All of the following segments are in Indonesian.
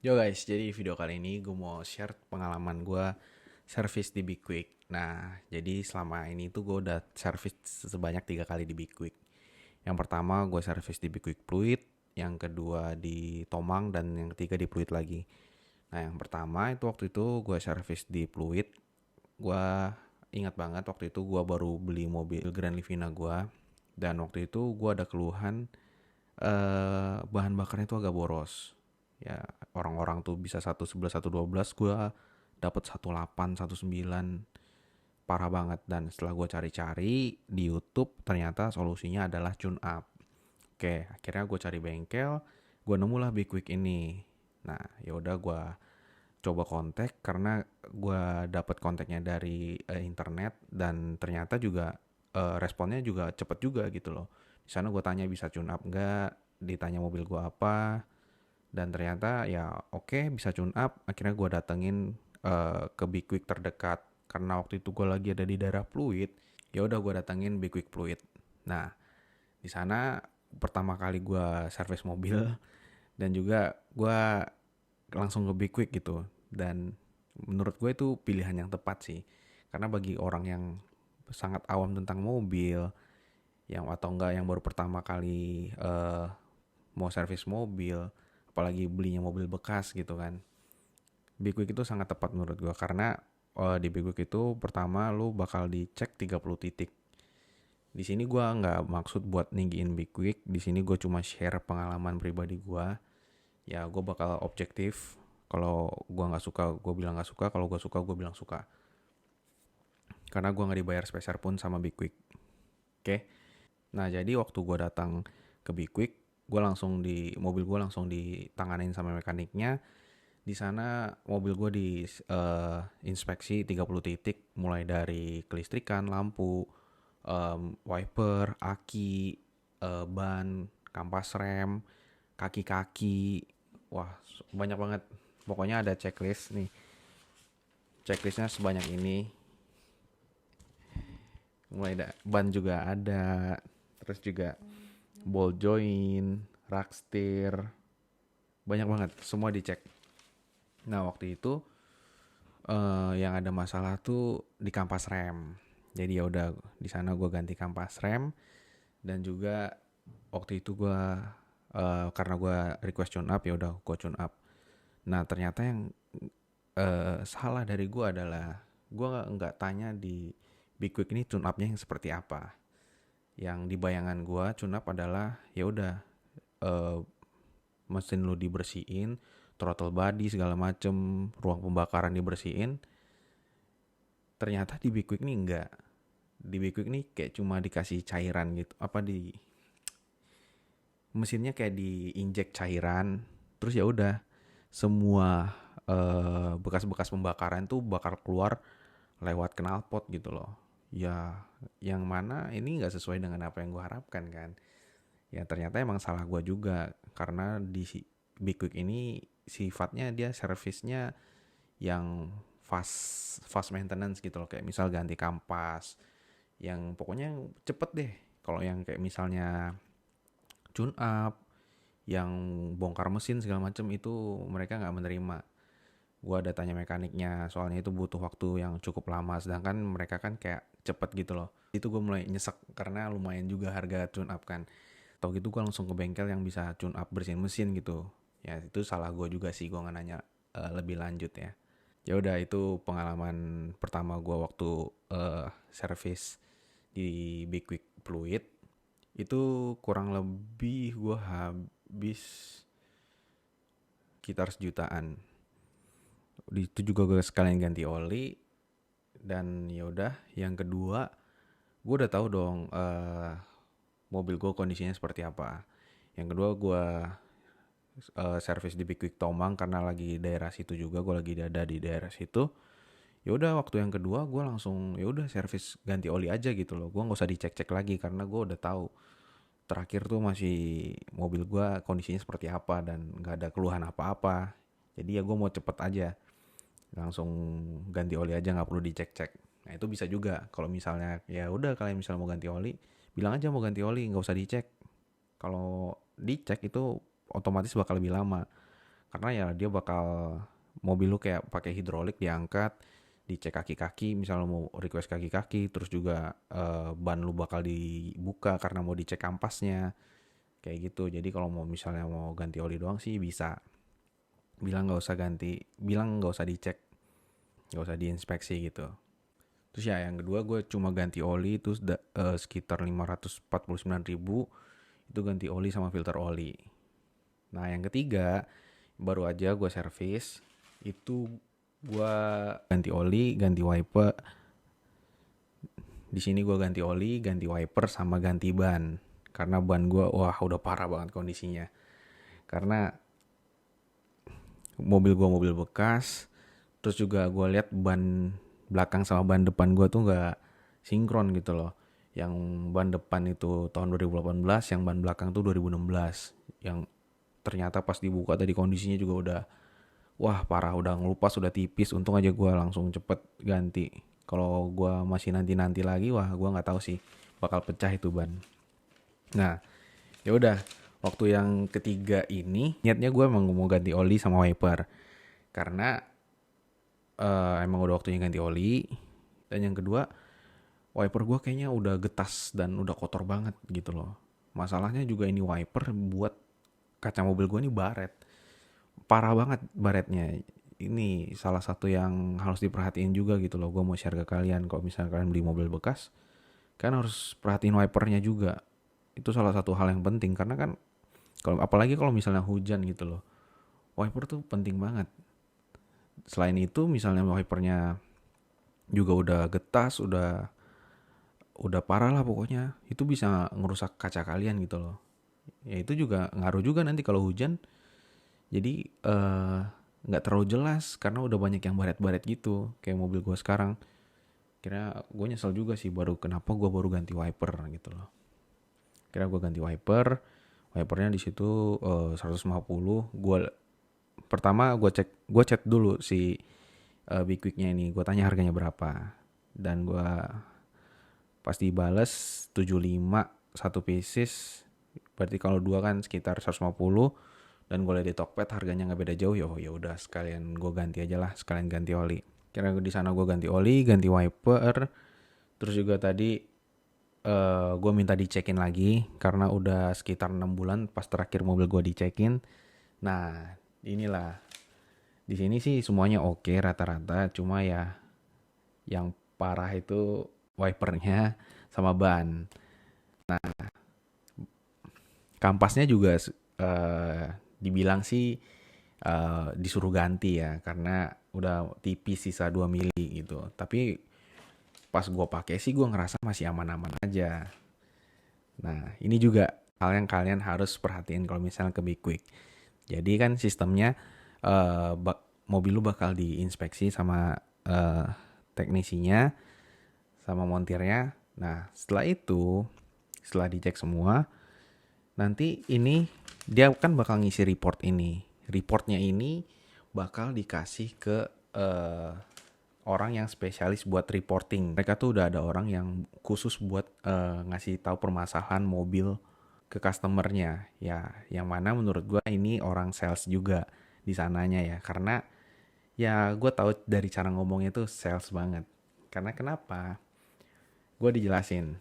Yo guys, jadi video kali ini gue mau share pengalaman gue service di Big Quick. Nah, jadi selama ini tuh gue udah service sebanyak 3 kali di Big Quick. Yang pertama gue service di Big Quick Pluit, yang kedua di Tomang, dan yang ketiga di Pluit lagi. Nah, yang pertama itu waktu itu gue service di Pluit. Gue ingat banget waktu itu gue baru beli mobil Grand Livina gue. Dan waktu itu gue ada keluhan bahan bakarnya itu agak boros. Ya, orang-orang tuh bisa 111 112, gue dapat 18 19, parah banget. Dan setelah gue cari-cari di YouTube, ternyata solusinya adalah tune up. Oke, akhirnya gue cari bengkel, gue nemulah Big Quick ini. Nah, ya udah gue coba kontak karena gue dapat kontaknya dari internet, dan ternyata juga responnya juga cepet juga gitu loh. Di sana gue tanya bisa tune up nggak, ditanya mobil gue apa, dan ternyata ya oke, bisa tune up. Akhirnya gue datengin ke Big Quick terdekat karena waktu itu gue lagi ada di daerah Pluit. Ya udah gue datengin Big Quick Pluit. Nah, di sana pertama kali gue servis mobil dan juga gue langsung ke Big Quick gitu. Dan menurut gue itu pilihan yang tepat sih, karena bagi orang yang sangat awam tentang mobil, yang atau enggak yang baru pertama kali mau servis mobil, apalagi belinya mobil bekas gitu kan, Big Quick itu sangat tepat menurut gue. Karena di Big Quick itu pertama lu bakal dicek 30 titik. Di sini gue nggak maksud buat ninggiin Big Quick, di sini gue cuma share pengalaman pribadi gue. Ya gue bakal objektif. Kalau gue nggak suka gue bilang nggak suka, kalau gue suka gue bilang suka, karena gue nggak dibayar spesial pun sama Big Quick. Oke. Nah, jadi waktu gue datang ke Big Quick, gue langsung di mobil gue langsung ditanganin sama mekaniknya. Di sana mobil gue di inspeksi 30 titik, mulai dari kelistrikan, lampu, wiper, aki, ban, kampas rem, kaki-kaki. Wah, banyak banget. Pokoknya ada checklist nih. Checklistnya sebanyak ini. Mulai ban juga ada, terus juga ball joint, rack steer, banyak banget, semua dicek. Nah, waktu itu yang ada masalah tuh di kampas rem. Jadi ya udah di sana gue ganti kampas rem, dan juga waktu itu gue karena gue request tune up, ya udah gue tune up. Nah, ternyata yang salah dari gue adalah gue nggak tanya di Big Quick ini tune upnya yang seperti apa. Yang di bayangan gue tune up adalah ya udah eh, mesin lu dibersihin, throttle body segala macem, ruang pembakaran dibersihin. Ternyata di Big Quick nih enggak. Di Big Quick nih kayak cuma dikasih cairan gitu. Apa di mesinnya kayak diinjek cairan, terus ya udah semua bekas-bekas pembakaran tuh bakal keluar lewat knalpot gitu loh. Ya, yang mana ini nggak sesuai dengan apa yang gue harapkan kan. Ya ternyata emang salah gue juga, karena di Big Quick ini sifatnya dia servisnya yang fast maintenance gitu loh, kayak misal ganti kampas, yang pokoknya yang cepet deh. Kalau yang kayak misalnya tune up, yang bongkar mesin segala macem, itu mereka nggak menerima. Gua ada tanya mekaniknya, soalnya itu butuh waktu yang cukup lama, sedangkan mereka kan kayak cepet gitu loh. Itu gue mulai nyesek karena lumayan juga harga tune up kan. Tau gitu gue langsung ke bengkel yang bisa tune up bersihin mesin gitu. Ya itu salah gue juga sih, gue nggak nanya lebih lanjut ya. Ya udah, itu pengalaman pertama gue waktu service di Big Quick Fluid. Itu kurang lebih gue habis sekitar sejutaan. Itu juga gue sekalian ganti oli. Dan ya udah, yang kedua gue udah tahu dong mobil gue kondisinya seperti apa. Yang kedua gue servis di Big Quick Tomang karena lagi daerah situ juga, gue lagi ada di daerah situ. Ya udah, waktu yang kedua gue langsung ya udah servis ganti oli aja gitu loh. Gue nggak usah dicek-cek lagi karena gue udah tahu terakhir tuh masih mobil gue kondisinya seperti apa dan nggak ada keluhan apa-apa. Jadi ya gue mau cepet aja, langsung ganti oli aja, nggak perlu dicek-cek. Nah itu bisa juga kalau misalnya ya udah, kalian misalnya mau ganti oli, bilang aja mau ganti oli, nggak usah dicek. Kalau dicek itu otomatis bakal lebih lama, karena ya dia bakal mobil lu kayak pakai hidrolik diangkat, dicek kaki-kaki, misalnya mau request kaki-kaki, terus juga ban lu bakal dibuka karena mau dicek kampasnya, kayak gitu. Jadi kalau mau misalnya mau ganti oli doang sih bisa, bilang nggak usah dicek, nggak usah diinspeksi gitu. Terus ya yang kedua gue cuma ganti oli itu sekitar 549.000, itu ganti oli sama filter oli. Nah yang ketiga baru aja gue servis, itu gue ganti oli, ganti wiper. Di sini gue ganti oli, ganti wiper sama ganti ban. Karena ban gue wah udah parah banget kondisinya. Karena mobil gue mobil bekas, terus juga gue lihat ban belakang sama ban depan gue tuh nggak sinkron gitu loh. Yang ban depan itu tahun 2018, yang ban belakang tuh 2016. Yang ternyata pas dibuka tadi kondisinya juga udah wah parah, udah ngelupas, udah tipis. Untung aja gue langsung cepet ganti. Kalau gue masih nanti lagi, wah gue nggak tahu sih bakal pecah itu ban. Nah, ya udah. Waktu yang ketiga ini niatnya gue emang mau ganti oli sama wiper karena emang udah waktunya ganti oli. Dan yang kedua, wiper gue kayaknya udah getas dan udah kotor banget gitu loh. Masalahnya juga ini wiper buat kaca mobil gue ini baret. Parah banget baretnya. Ini salah satu yang harus diperhatiin juga gitu loh. Gue mau share ke kalian, kalau misalnya kalian beli mobil bekas, kan harus perhatiin wipernya juga. Itu salah satu hal yang penting karena kan kalau apalagi kalau misalnya hujan gitu loh. Wiper tuh penting banget. Selain itu misalnya wipernya juga udah getas, udah parah lah pokoknya, itu bisa ngerusak kaca kalian gitu loh. Ya itu juga ngaruh juga nanti kalau hujan. Jadi nggak terlalu jelas karena udah banyak yang baret-baret gitu kayak mobil gue sekarang. Kira gue nyesel juga sih kenapa gue baru ganti wiper gitu loh. Kira gue ganti wipernya di situ 150. Gue cek dulu si Big Quick-nya ini, gue tanya harganya berapa, dan gue pas dibales 75 satu pieces, berarti kalau dua kan sekitar 150. Dan gue lihat di Tokped harganya nggak beda jauh, ya udah sekalian gue ganti aja lah, sekalian ganti oli. Kira di sana gue ganti oli, ganti wiper, terus juga tadi gue minta dicekin lagi karena udah sekitar 6 bulan pas terakhir mobil gue dicekin. Nah inilah, di sini sih semuanya oke rata-rata, cuma ya yang parah itu wipernya sama ban. Kampasnya juga dibilang sih disuruh ganti ya karena udah tipis sisa 2 mili gitu. Tapi pas gue pakai sih gue ngerasa masih aman-aman aja. Nah, ini juga hal yang kalian harus perhatiin kalau misalnya ke Big Quick. Jadi kan sistemnya mobil lu bakal diinspeksi sama teknisinya sama montirnya. Nah, setelah dicek semua, nanti ini dia kan bakal ngisi report ini. Reportnya ini bakal dikasih ke orang yang spesialis buat reporting. Mereka tuh udah ada orang yang khusus buat ngasih tahu permasalahan mobil ke customernya. Ya, yang mana menurut gue ini orang sales juga di sananya ya. Karena ya gue tahu dari cara ngomongnya tuh sales banget. Karena kenapa? Gue dijelasin,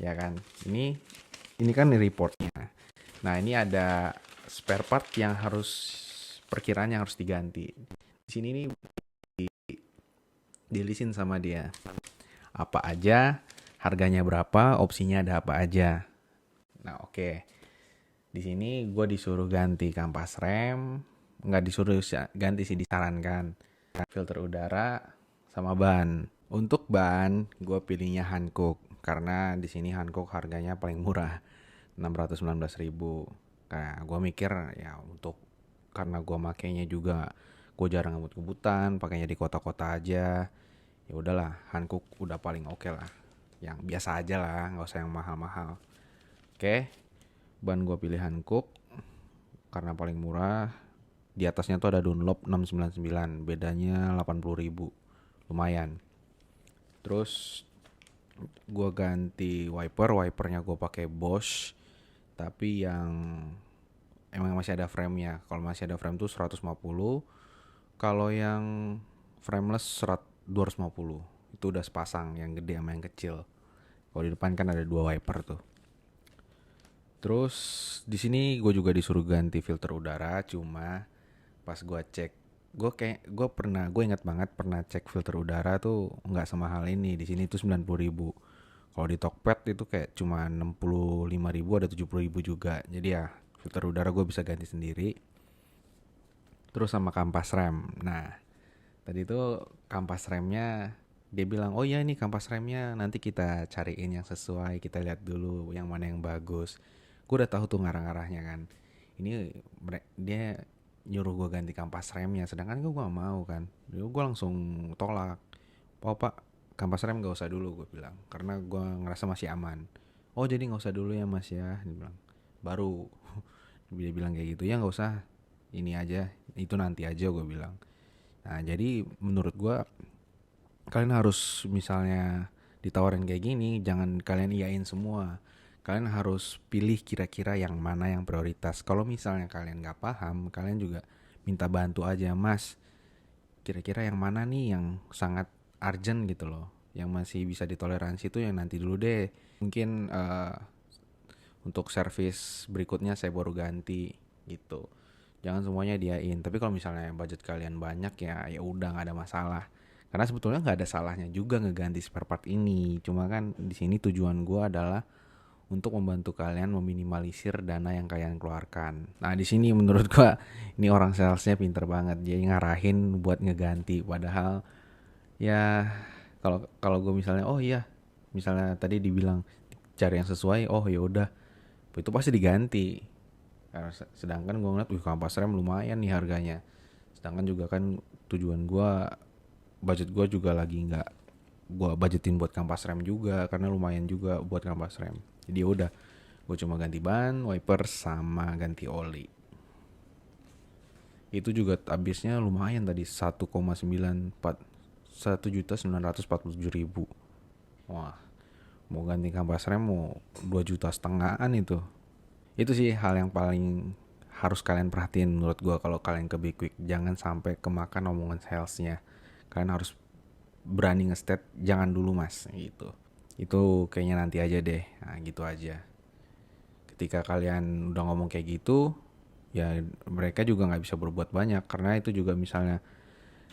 ya kan. Ini kan reportnya. Nah ini ada spare part yang perkiraan yang harus diganti. Di sini nih dilisin sama dia. Apa aja, harganya berapa, opsinya ada apa aja. Nah oke. Di sini gue disuruh ganti kampas rem, nggak disuruh ganti sih, disarankan. Filter udara sama ban. Untuk ban, gue pilihnya Hankook karena di sini Hankook harganya paling murah, 619.000. Nah, gue mikir ya karena gue makainya juga gue jarang ngebut-ngebutan, pakainya di kota-kota aja. Ya udahlah, Hankook udah paling oke lah. Yang biasa aja lah, nggak usah yang mahal-mahal. Oke, ban gue pilih Hankook karena paling murah. Di atasnya tuh ada Dunlop 699, bedanya 80.000, lumayan. Terus gue ganti wipernya gue pakai Bosch, tapi yang emang masih ada frame-nya. Kalau masih ada frame tuh 150. Kalau yang frameless 250. Itu udah sepasang, yang gede sama yang kecil. Kalau di depan kan ada dua wiper tuh. Terus di sini gue juga disuruh ganti filter udara, cuma pas gue cek, gue ingat banget pernah cek filter udara tuh nggak semahal ini. Di sini tuh 90.000. Kalau di Tokped itu kayak cuma 65.000, ada 70.000 juga. Jadi ya filter udara gue bisa ganti sendiri. Terus sama kampas rem. Nah, tadi tuh kampas remnya dia bilang, oh iya ini kampas remnya nanti kita cariin yang sesuai, kita lihat dulu yang mana yang bagus. Gue udah tahu tuh ngarah-ngarahnya kan. Ini dia nyuruh gue ganti kampas remnya, sedangkan gue gak mau kan. Gue langsung tolak. Oh pak, kampas rem gak usah dulu, gue bilang, karena gue ngerasa masih aman. Oh jadi gak usah dulu ya mas ya, dia bilang. Baru dia bilang kayak gitu, ya gak usah, ini aja, itu nanti aja, gue bilang. Nah jadi menurut gue kalian harus, misalnya ditawarin kayak gini, jangan kalian iyain semua. Kalian harus pilih kira-kira yang mana yang prioritas. Kalau misalnya kalian nggak paham, kalian juga minta bantu aja, mas. Kira-kira yang mana nih yang sangat urgent gitu loh, yang masih bisa ditoleransi itu yang nanti dulu deh. Mungkin untuk servis berikutnya saya baru ganti gitu. Jangan semuanya diain. Tapi kalau misalnya budget kalian banyak ya udah nggak ada masalah. Karena sebetulnya nggak ada salahnya juga ngeganti spare part ini. Cuma kan di sini tujuan gue adalah untuk membantu kalian meminimalisir dana yang kalian keluarkan. Nah di sini menurut gue ini orang salesnya pinter banget. Dia ngarahin buat ngeganti. Padahal ya kalau kalau gue misalnya, oh iya, misalnya tadi dibilang cari yang sesuai, oh ya udah, itu pasti diganti. Karena sedangkan gue ngeliat, kampas rem lumayan nih harganya. Sedangkan juga kan tujuan gue, budget gue juga lagi nggak gue budgetin buat kampas rem juga, karena lumayan juga buat kampas rem. Jadi udah, gue cuma ganti ban, wiper, sama ganti oli. Itu juga habisnya lumayan tadi, 1,947.000. Wah, mau ganti kampas rem mau 2,5 jutaan itu. Itu sih hal yang paling harus kalian perhatiin menurut gue kalau kalian ke Big Quick. Jangan sampai kemakan omongan salesnya. Kalian harus berani nge-state, jangan dulu mas, gitu. Itu kayaknya nanti aja deh. Nah gitu aja. Ketika kalian udah ngomong kayak gitu, ya mereka juga gak bisa berbuat banyak. Karena itu juga misalnya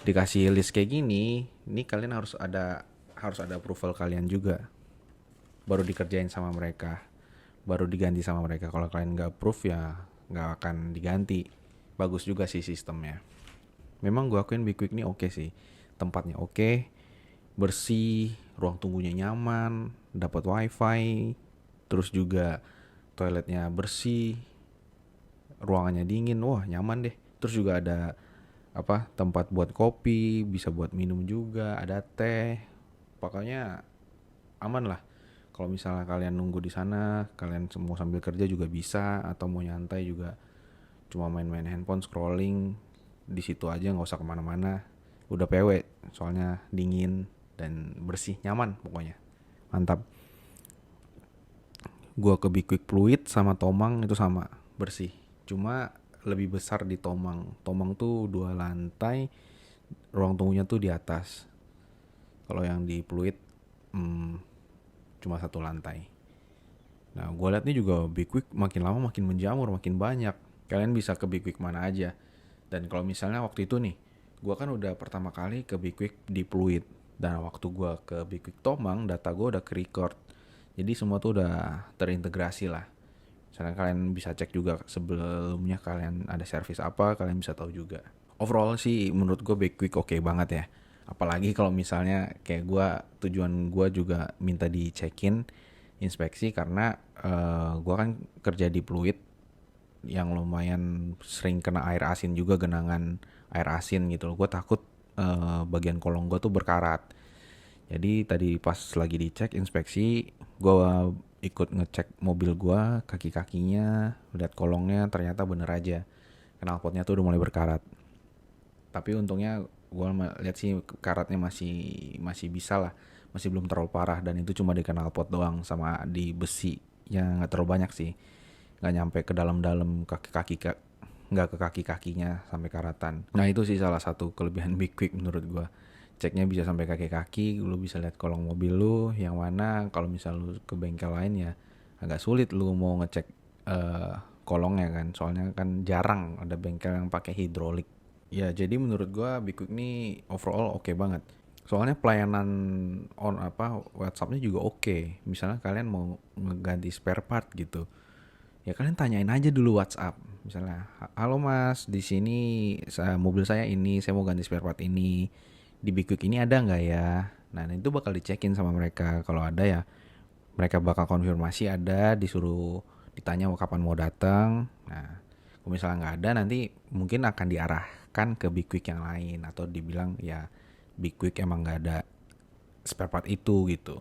dikasih list kayak gini, ini kalian harus ada approval kalian juga, baru dikerjain sama mereka, baru diganti sama mereka. Kalau kalian nggak approve ya nggak akan diganti. Bagus juga sih sistemnya. Memang gue akuin Big Quick ini oke sih, tempatnya oke, bersih, ruang tunggunya nyaman, dapat wifi, terus juga toiletnya bersih, ruangannya dingin, wah nyaman deh. Terus juga ada tempat buat kopi, bisa buat minum juga, ada teh, pokoknya aman lah. Kalau misalnya kalian nunggu di sana, kalian mau sambil kerja juga bisa, atau mau nyantai juga, cuma main-main handphone, scrolling di situ aja, nggak usah kemana-mana. Udah PW, soalnya dingin dan bersih, nyaman pokoknya, mantap. Gua ke Big Quick Fluid sama Tomang itu sama, bersih. Cuma lebih besar di Tomang. Tomang tuh 2 lantai, ruang tunggunya tuh di atas. Kalau yang di Fluid cuma 1 lantai. Nah gue liat nih juga Big Quick makin lama makin menjamur, makin banyak. Kalian bisa ke Big Quick mana aja. Dan kalau misalnya waktu itu nih, gue kan udah pertama kali ke Big Quick di Fluid. Dan waktu gue ke Big Quick Tomang, data gue udah ke-record. Jadi semua tuh udah terintegrasi lah. Misalnya kalian bisa cek juga sebelumnya kalian ada service apa, kalian bisa tahu juga. Overall sih menurut gue Big Quick oke banget ya. Apalagi kalau misalnya kayak gue, tujuan gue juga minta dicekin, inspeksi, karena gue kan kerja di Fluid yang lumayan sering kena air asin juga, genangan air asin gitu loh. Gue takut bagian kolong gue tuh berkarat. Jadi tadi pas lagi dicek inspeksi, gue ikut ngecek mobil gue, kaki-kakinya, lihat kolongnya, ternyata bener aja knalpotnya tuh udah mulai berkarat. Tapi untungnya gue lihat sih karatnya masih bisa lah, masih belum terlalu parah, dan itu cuma di knalpot doang sama di besi yang nggak terlalu banyak sih. nggak nyampe ke dalam-dalam kaki-kaki, nggak ke kaki-kakinya sampai karatan. Nah itu sih salah satu kelebihan Big Quick menurut gua. Ceknya bisa sampai kaki-kaki, lu bisa lihat kolong mobil lu yang mana. Kalau misal lu ke bengkel lain ya agak sulit lu mau ngecek kolongnya kan, soalnya kan jarang ada bengkel yang pakai hidrolik. Ya jadi menurut gua Big Quick ini overall oke banget. Soalnya pelayanan WhatsAppnya juga oke. Misalnya kalian mau ngeganti spare part gitu, ya kalian tanyain aja dulu WhatsApp. Misalnya, halo mas, di sini mobil saya ini, saya mau ganti spare part ini, di Big Quick ini ada nggak ya? Nah itu bakal dicekin sama mereka. Kalau ada ya mereka bakal konfirmasi ada, disuruh ditanya kapan mau datang. Nah kalau misalnya nggak ada, nanti mungkin akan diarahkan ke Big Quick yang lain, atau dibilang ya Big Quick emang nggak ada spare part itu gitu.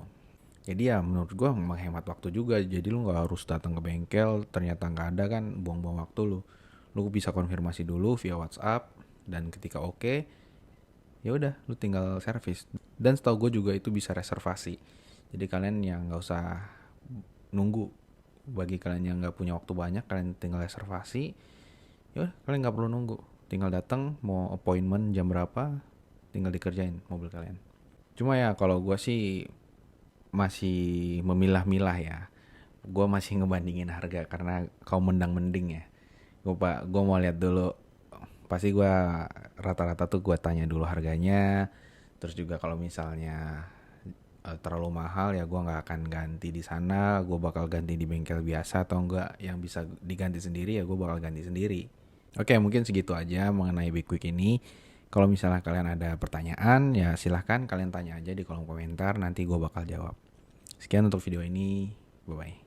Jadi ya menurut gue menghemat waktu juga. Jadi lu nggak harus datang ke bengkel, ternyata nggak ada kan, buang-buang waktu lu. Lu bisa konfirmasi dulu via WhatsApp, dan ketika oke, ya udah lu tinggal servis. Dan setahu gue juga itu bisa reservasi. Jadi kalian yang nggak usah nunggu. Bagi kalian yang nggak punya waktu banyak, kalian tinggal reservasi. Ya udah, kalian nggak perlu nunggu. Tinggal datang, mau appointment jam berapa, tinggal dikerjain mobil kalian. Cuma ya kalau gue sih masih memilah-milah ya. Gue masih ngebandingin harga karena kau mendang-mending ya. Gue mau lihat dulu. Pasti gue rata-rata tuh gue tanya dulu harganya. Terus juga kalau misalnya terlalu mahal ya gue nggak akan ganti di sana. Gue bakal ganti di bengkel biasa, atau enggak yang bisa diganti sendiri ya gue bakal ganti sendiri. Oke, mungkin segitu aja mengenai Big Quick ini. Kalau misalnya kalian ada pertanyaan ya silahkan kalian tanya aja di kolom komentar. Nanti gue bakal jawab. Sekian untuk video ini. Bye-bye.